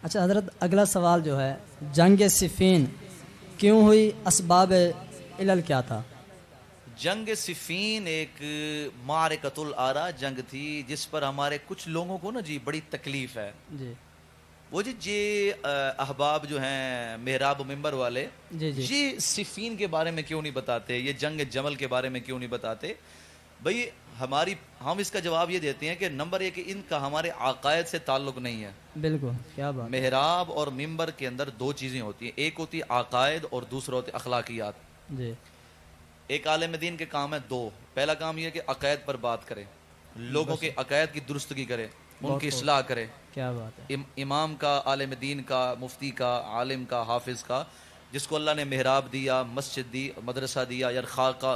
اچھا حضرت، اگلا سوال جو ہے، جنگ صفین کیوں ہوئی، اسباب علل کیا تھا؟ جنگ صفین ایک معرکۃ الآراء جنگ تھی جس پر ہمارے کچھ لوگوں کو نا جی بڑی تکلیف ہے. جی وہ جی احباب جو ہیں محراب و منبر والے، جی جی یہ صفین کے بارے میں کیوں نہیں بتاتے، یہ جنگ جمل کے بارے میں کیوں نہیں بتاتے؟ بھئی ہم اس کا جواب یہ دیتے ہیں کہ نمبر ایک، ان کا ہمارے عقائد سے تعلق نہیں ہے. بالکل، کیا بات ہے. محراب اور منبر کے اندر دو چیزیں ہوتی ہیں، ایک ہوتی ہے عقائد اور دوسرا ہوتی ہے اخلاقیات. جی ایک عالم دین کے کام ہے دو. پہلا کام یہ کہ عقائد پر بات کرے، لوگوں کے عقائد کی درستگی کرے، ان کی اصلاح کرے. کیا بات ہے. امام کا، عالم دین کا، مفتی کا، عالم کا، حافظ کا، جس کو اللہ نے محراب دیا، مسجد دی، مدرسہ دیا یا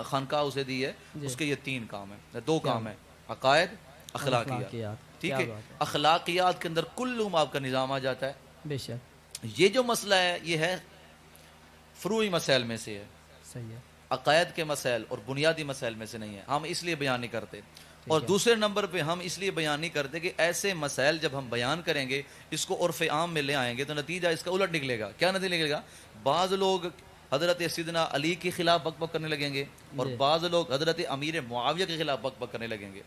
خانقاہ اسے دی ہے، جی. اس کے یہ تین کام ہیں، دو کام ہیں، عقائد، اخلاقیات. ٹھیک کیا ہے. بات ہے. اخلاقیات کے اندر کلہم آپ کا نظام آ جاتا ہے. بے شک. یہ جو مسئلہ ہے یہ ہے فروعی مسائل میں سے ہے، صحیح ہے. عقائد کے مسائل اور بنیادی مسائل میں سے نہیں ہے. ہم اس لیے بیان نہیں کرتے. اور ہے. دوسرے نمبر پہ ہم اس لیے بیان نہیں کرتے کہ ایسے مسائل جب ہم بیان کریں گے، اس کو عرف عام میں لے آئیں گے تو نتیجہ اس کا الٹ نکلے گا. کیا نتیجہ نکلے گا؟ بعض لوگ حضرت سیدنا علی کے خلاف بک بک کرنے لگیں گے اور بعض لوگ حضرت امیر معاویہ کے خلاف بک بک کرنے لگیں گے.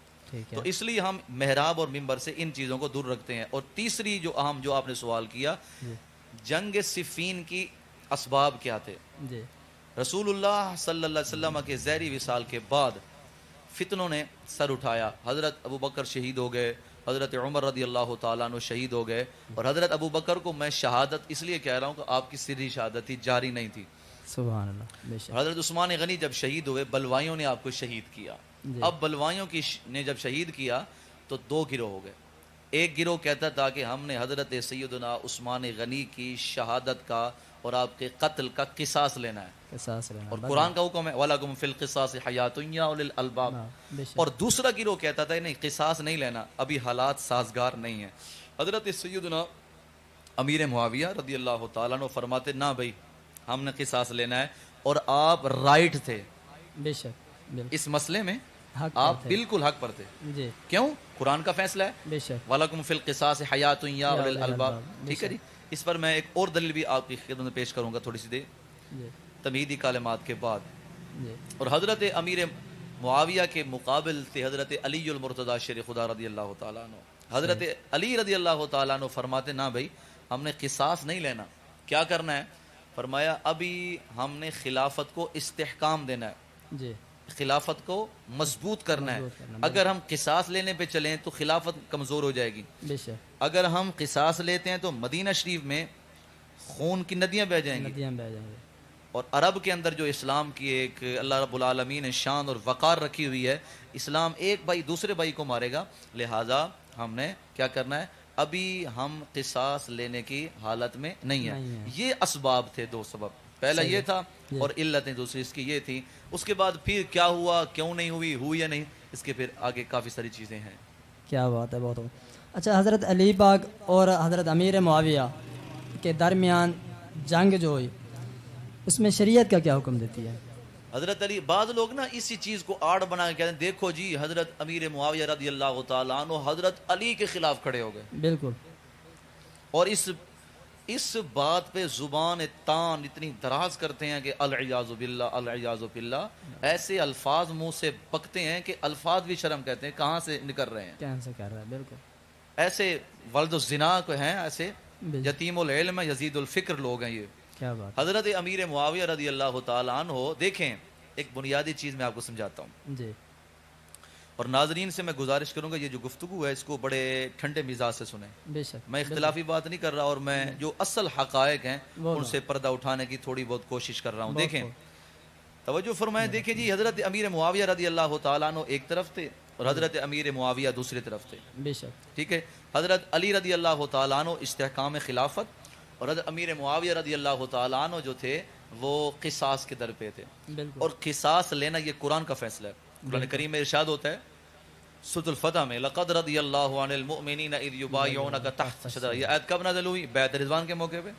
تو اس لیے ہم محراب اور منبر سے ان چیزوں کو دور رکھتے ہیں. اور تیسری جو اہم جو آپ نے سوال کیا، جنگ صفین کی اسباب کیا تھے؟ جی. رسول اللہ صلی اللہ علیہ وسلم کے زہری وصال کے بعد فتنوں نے سر اٹھایا. حضرت ابو بکر شہید ہو گئے، حضرت عمر رضی اللہ تعالیٰ عنہ شہید ہو گئے. اور حضرت ابو بکر کو میں شہادت اس لیے کہہ رہا ہوں کہ آپ کی سری شہادت تھی، جاری نہیں تھی. سبحان اللہ. بے شک. حضرت عثمان غنی جب شہید ہوئے، بلوائیوں نے آپ کو شہید کیا. اب بلوائیوں نے جب شہید کیا تو دو گروہ ہو گئے. ایک گروہ کہتا تھا کہ ہم نے حضرت سیدنا عثمان غنی کی شہادت کا اور آپ کے قتل کا قصاص لینا ہے، قصاص لینا. اور قرآن کا حکم ہے وَلَكُمْ فِي الْقِصَاصِ حَيَاةٌ يَا أُولِي الْأَلْبَابِ. اور دوسرا گروہ کہتا تھا نہیں، قصاص نہیں لینا، ابھی حالات سازگار نہیں ہیں. حضرت سیدنا امیر معاویہ رضی اللہ تعالیٰ عنہ فرماتے نہ بھائی ہم نے قصاص لینا ہے. اور آپ رائٹ تھے، بے شک. اس مسئلے میں آپ بالکل حق پر تھے. جی. کیوں؟ قرآن کا فیصلہ ہے بے شک. وَلَكُمْ فِي الْقِصَاصِ حَيَاةٌ يَا أُولِي الْأَلْبَابِ. ٹھیک ہے جی. اس پر میں ایک اور دلیل بھی آپ کی خدمت میں پیش کروں گا تھوڑی سی دیر تمہیدی کلمات کے بعد. اور حضرت امیر معاویہ کے مقابل تھے حضرت علی المرتضیٰ شیر خدا رضی اللہ تعالیٰ عنہ. حضرت علی رضی اللہ تعالیٰ عنہ فرماتے نہ بھائی ہم نے قصاص نہیں لینا. کیا کرنا ہے؟ فرمایا ابھی ہم نے خلافت کو استحکام دینا ہے، جی. خلافت کو مضبوط کرنا ہے. اگر ہم قصاص لینے پہ چلیں تو خلافت کمزور ہو جائے گی. بے شک. اگر ہم قصاص لیتے ہیں تو مدینہ شریف میں خون کی ندیاں بہہ جائیں گی. اور عرب کے اندر جو اسلام کی ایک اللہ رب العالمین نے شان اور وقار رکھی ہوئی ہے، اسلام ایک بھائی دوسرے بھائی کو مارے گا. لہٰذا ہم نے کیا کرنا ہے؟ ابھی ہم قصاص لینے کی حالت میں نہیں ہیں. یہ اسباب تھے، دو سبب. پہلا یہ تھا اور علتیں دوسری اس کی یہ تھی. اس کے بعد پھر کیا ہوا، کیوں نہیں ہوئی یا نہیں، اس کے پھر آگے کافی ساری چیزیں ہیں. کیا بات ہے. بہت اچھا. حضرت علی پاک اور حضرت امیر معاویہ کے درمیان جنگ جو ہوئی، اس میں شریعت کا کیا حکم دیتی ہے؟ حضرت علی، بعض لوگ نا اسی چیز کو آڑ بنا کے کہتے ہیں دیکھو جی حضرت امیر معاویہ رضی اللہ تعالیٰ عنہ حضرت علی کے خلاف کھڑے ہو گئے. بالکل. اور اس بات پہ زبان تان اتنی دراز کرتے ہیں کہ العیاذ باللہ العیاذ باللہ، ایسے الفاظ منہ سے پکتے ہیں کہ الفاظ بھی شرم کہتے ہیں کہاں سے نکل رہے ہیں، کہاں سے کر رہا ہے. بالکل. ایسے ولد الزنا کو ہیں، ایسے یتیم العلم یزید الفکر لوگ ہیں یہ. کیا بات. حضرت امیر معاویہ رضی اللہ تعالیٰ عنہ، دیکھیں ایک بنیادی چیز میں آپ کو سمجھاتا ہوں. جی. اور ناظرین سے میں گزارش کروں گا یہ جو گفتگو ہے اس کو بڑے ٹھنڈے مزاج سے سنیں. بے شک. میں اختلافی بات نہیں کر رہا، اور میں جو اصل حقائق ہیں ان سے پردہ اٹھانے کی تھوڑی بہت کوشش کر رہا ہوں. دیکھیں، توجہ فرمائیں. دیکھیں جی حضرت امیر معاویہ رضی اللہ تعالیٰ عنہ ایک طرف تھے اور حضرت امیر معاویہ دوسری طرف تھے. بے شک. ٹھیک ہے. حضرت علی رضی اللہ تعالیٰ عنہ استحکام خلافت، اور حضرت امیر معاویہ رضی اللہ تعالیٰ عنہ جو تھے وہ قصاص کے در پہ تھے. اور قصاص لینا یہ قرآن کا فیصلہ ہے. قرآن کریم میں ارشاد ہوتا ہے سورۃ الفتح میں لقد رضی اللہ عن المؤمنین اذ یبایعونک تحت الشجرہ. یہ آیت کب نازل ہوئی؟ بیعت رضوان کے موقع پہ.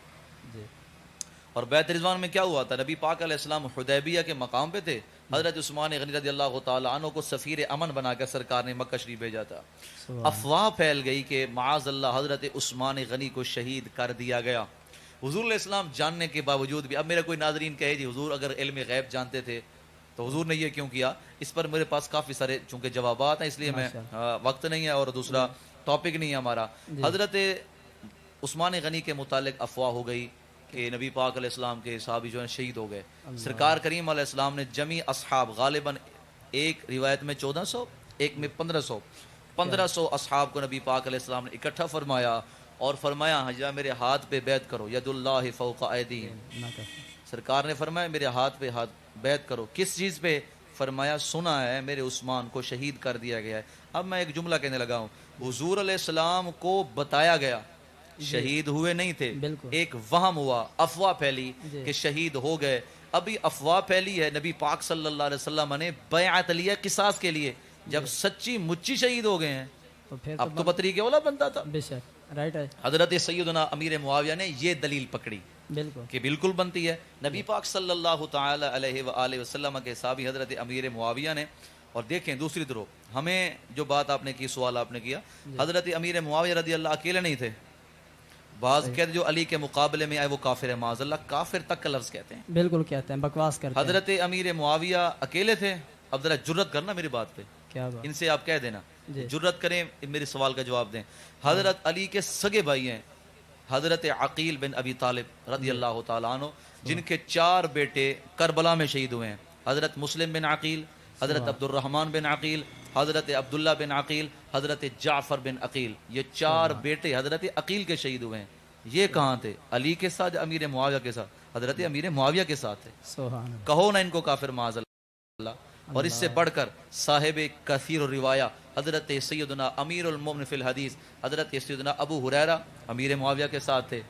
اور بیعت رضوان میں کیا ہوا تھا؟ نبی پاک علیہ السلام حدیبیہ کے مقام پہ تھے حضرت عثمان غنی رضی اللہ تعالیٰ عنہ کو سفیر امن بنا کر سرکار نے مکہ شریف بھیجا تھا. افواہ پھیل گئی کہ معاذ اللہ حضرت عثمان غنی کو شہید کر دیا گیا. حضور علیہ السلام جاننے کے باوجود بھی, اب میرا کوئی ناظرین کہے جی حضور اگر علم غیب جانتے تھے تو حضور نے یہ کیوں کیا, اس پر میرے پاس کافی سارے چونکہ جوابات ہیں, اس لیے میں وقت نہیں ہے اور دوسرا ٹاپک نہیں ہے ہمارا. حضرت عثمان غنی کے متعلق افواہ ہو گئی کہ نبی پاک علیہ السلام کے صحابی جو ہیں شہید ہو گئے. سرکار کریم علیہ السلام نے جمی اصحاب غالباً ایک روایت میں 1400 ایک میں 1500 اصحاب کو نبی پاک علیہ السلام نے اکٹھا فرمایا اور فرمایا حجا میرے ہاتھ پہ بیعت کرو, ید اللہ فوق ایدیہم. سرکار نے فرمایا میرے ہاتھ پہ بیعت کرو. کس چیز پہ؟ فرمایا سنا ہے میرے عثمان کو شہید کر دیا گیا ہے. اب میں ایک جملہ کہنے لگا ہوں, حضور علیہ السلام کو بتایا گیا شہید ہوئے نہیں تھے, ایک وہم ہوا, افواہ پھیلی کہ شہید ہو گئے. ابھی افواہ پھیلی ہے, نبی پاک صلی اللہ علیہ وسلم نے بیعت لیا قصاص کے لیے, جب سچی مچی شہید ہو گئے ہیں اب تو بطری کے اولا بنتا تھا. رائٹ ہے. حضرت سیدنا امیر معاویہ نے یہ دلیل پکڑی کہ بالکل بنتی ہے. نبی پاک صلی اللہ تعالی علیہ وآلہ وسلم کے صحابی حضرت امیر معاویہ نے, اور دیکھیں دوسری طرف ہمیں جو بات آپ نے کی, سوال آپ نے کیا, حضرت امیر معاویہ رضی اللہ اکیلے نہیں تھے. بعض کہتے جو علی کے مقابلے میں آئے وہ کافر ہے, معاذ اللہ, کافر تک کا لفظ کہتے ہیں, بالکل کہتے ہیں, بکواس کرتے ہیں. حضرت امیر معاویہ اکیلے تھے. اب ذرا جرت کرنا میری بات پہ, ان سے آپ کہہ دینا, جرت کریں میرے سوال کا جواب دیں. حضرت علی کے سگے بھائی ہیں حضرت عقیل بن ابی طالب رضی اللہ تعالیٰ عنہ, جن کے 4 بیٹے کربلا میں شہید ہوئے ہیں. حضرت مسلم بن عقیل, حضرت عبد الرحمن بن عقیل, حضرت عبداللہ بن عقیل, حضرت جعفر بن عقیل, یہ 4 بیٹے حضرت عقیل کے شہید ہوئے ہیں. یہ کہاں تھے؟ علی کے ساتھ, امیر معاویہ کے ساتھ؟ حضرت امیر معاویہ کے ساتھ تھے. کہو نا ان کو کافر معاذ اللہ. اور اس سے بڑھ کر صاحب کثیر الروایہ حضرت سیدنا امیر المومن فی الحدیث حضرت سیدنا ابو ہریرہ امیر معاویہ کے ساتھ تھے.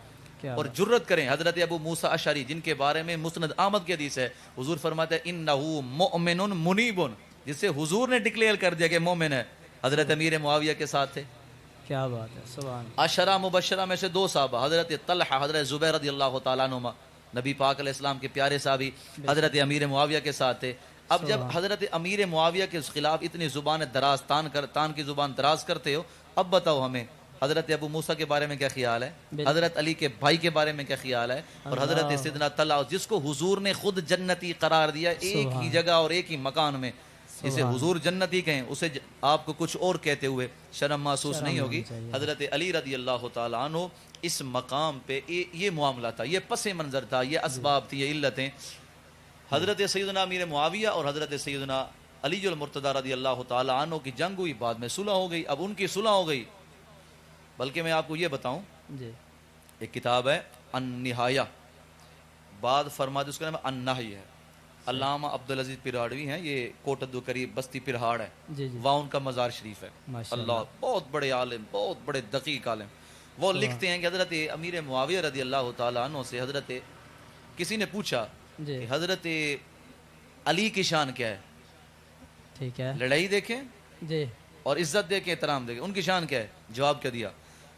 اور جرت کریں حضرت ابو موسیٰ اشعری, جن کے بارے میں مسند احمد کی حدیث ہے, حضور فرماتے ہیں انہو مؤمن منیب, جسے حضور نے ڈکلیئر کر دیا کہ مومن ہے, حضرت امیر معاویہ کے ساتھ تھے. کیا بات ہے, سبحان. عشرہ مبشرہ میں سے 2 صحابہ حضرت طلحہ حضرت زبیر رضی اللہ تعالیٰ عنہما, نبی پاک علیہ السلام کے پیارے صحابی, حضرت امیر معاویہ کے ساتھ تھے. اب جب حضرت امیر معاویہ کے خلاف اتنی زبان دراز تان کی زبان دراز کرتے ہو, اب بتاؤ ہمیں حضرت ابو موسیٰ کے بارے میں کیا خیال ہے, حضرت علی کے بھائی کے بارے میں کیا خیال ہے, اور حضرت سیدنا طلحہ جس کو حضور نے خود جنتی قرار دیا, ایک ہی جگہ اور ایک ہی مکان میں, اسے حضور جنتی کہیں, اسے آپ کو کچھ اور کہتے ہوئے شرم محسوس نہیں ہوگی. حضرت علی رضی اللہ تعالیٰ عنہ اس مقام پہ یہ معاملہ تھا, یہ پس منظر تھا, یہ اسباب تھی, یہ علتیں. حضرت سیدنا امیر معاویہ اور حضرت سیدنا علی المرتضی رضی اللہ تعالیٰ عنہ کی جنگ ہوئی, بعد میں صلح ہو گئی. اب ان کی صلح ہو گئی, بلکہ میں آپ کو یہ بتاؤں, ایک کتاب ہے النہایہ, بعد فرماتے اس کا نام النہی ہے, علامہ عبدالعزیز پراڑوی ہیں, یہ کوٹدو قریب بستی پرہاڑ ہے, وہاں ان کا مزار شریف ہے. اللہ, بہت بڑے عالم, بہت بڑے دقیق عالم. وہ لکھتے ہیں کہ حضرت امیر معاویہ رضی اللہ تعالیٰ عنہ سے حضرت کسی نے پوچھا کہ حضرت علی کی شان کیا ہے, ٹھیک ہے, لڑائی دیکھیں جی, اور عزت دیکھیں, احترام دیکھیں, ان کی شان کیا ہے؟ جواب کیا دیا؟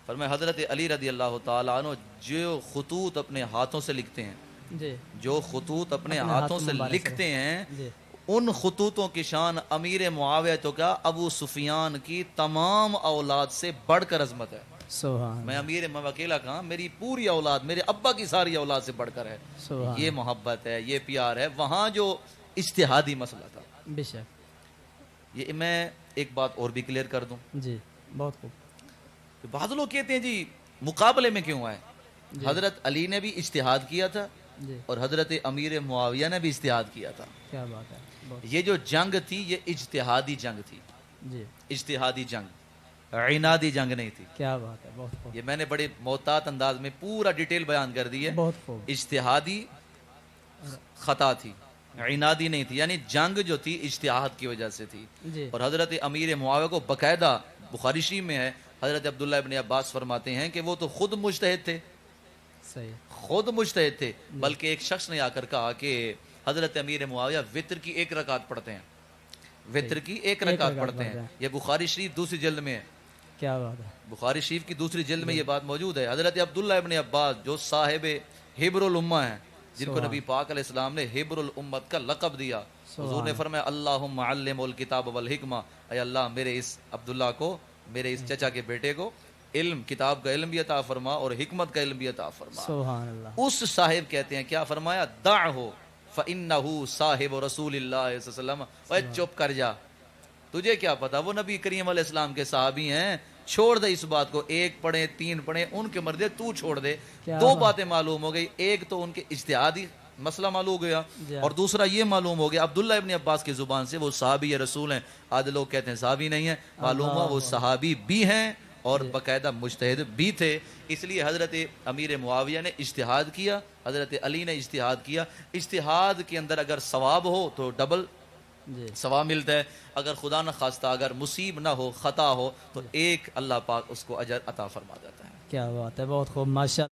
فرمایا حضرت علی رضی اللہ تعالیٰ عنہ جو خطوط اپنے ہاتھوں سے لکھتے ہیں, جو خطوط اپنے ہاتھوں سے لکھتے ہیں, ان خطوطوں کی شان امیر معاویہ تو کیا ابو سفیان کی تمام اولاد سے بڑھ کر عظمت ہے. میں امیر اکیلا کہاں, میری پوری اولاد, میرے ابا کی ساری اولاد سے بڑھ کر ہے. یہ محبت ہے, یہ پیار ہے. وہاں جو اجتہادی مسئلہ تھا, بے شک. یہ میں ایک بات اور بھی کلیئر کر دوں, جی, بہت خوب. بعض لوگ کہتے ہیں جی مقابلے میں کیوں آئے, حضرت علی نے بھی اجتہاد کیا تھا اور حضرت امیر معاویہ نے بھی اجتہاد کیا تھا. کیا بات ہے. یہ جو جنگ تھی یہ اجتہادی جنگ تھی, اجتہادی جنگ, عنادی جنگ نہیں تھی. کیا بات ہے, بہت خوب. یہ میں نے بڑے محتاط انداز میں پورا ڈیٹیل بیان کر دی ہے. بہت خوب. اجتہادی خطا تھی, عنادی نہیں تھی, یعنی جنگ جو تھی اجتہاد کی وجہ سے تھی. اور حضرت امیر معاویہ کو باقاعدہ بخاری شریف میں ہے, حضرت عبداللہ ابن عباس فرماتے ہیں کہ وہ تو خود مجتہد تھے, خود مجتہد تھے, بلکہ ایک شخص نے آ کر کہا کہ حضرت امیر معاویہ وتر کی 1 رکعت پڑھتے ہیں, وتر کی 1 رکعت پڑھتے ہیں. یہ بخاری شریف دوسری جلد میں ہے. کیا بات ہے. بخاری شریف کی دوسری جلد میں یہ بات موجود ہے. حضرت عبداللہ ابن عباس جو صاحب حبر الامہ ہیں, جن کو نبی پاک علیہ السلام نے حبر الامت کا لقب دیا, حضور نے فرمایا اللہم علم الکتاب والحکمہ، اے اللہ میرے اس عبداللہ کو، میرے اس چچا کے بیٹے کو علم، کتاب کا علم بھی عطا فرما اور حکمت کا علم بھی عطا فرما۔ سبحان اللہ۔ اس صاحب کہتے ہیں کیا فرمایا، دعہو فإنہو صاحب رسول اللہ صلی اللہ علیہ وسلم، اے چپ کر جا، تجھے کیا پتا وہ نبی کریم علیہ السلام کے صحابی ہیں، چھوڑ دے اس بات کو، ایک پڑھیں 3 پڑھیں ان کے مردے، تو چھوڑ دے۔ 2 باتیں معلوم ہو گئی، ایک تو ان کے اجتہادی مسئلہ معلوم ہو گیا، اور دوسرا یہ معلوم ہو گیا عبداللہ ابن عباس کی زبان سے وہ صحابی رسول ہیں۔ آج لوگ کہتے ہیں صحابی نہیں ہیں، معلوم ہوا وہ صحابی بھی ہیں اور باقاعدہ مجتہد بھی تھے۔ اس لیے حضرت امیر معاویہ نے اجتہاد کیا، حضرت علی نے اجتہاد کیا۔ اجتہاد کے اندر اگر ثواب ہو تو ڈبل ثواب ملتا ہے، اگر خدا نہ خواستہ اگر مصیب نہ ہو، خطا ہو، تو ایک اللہ پاک اس کو اجر عطا فرما دیتا ہے۔ کیا بات ہے، بہت خوب، ماشاء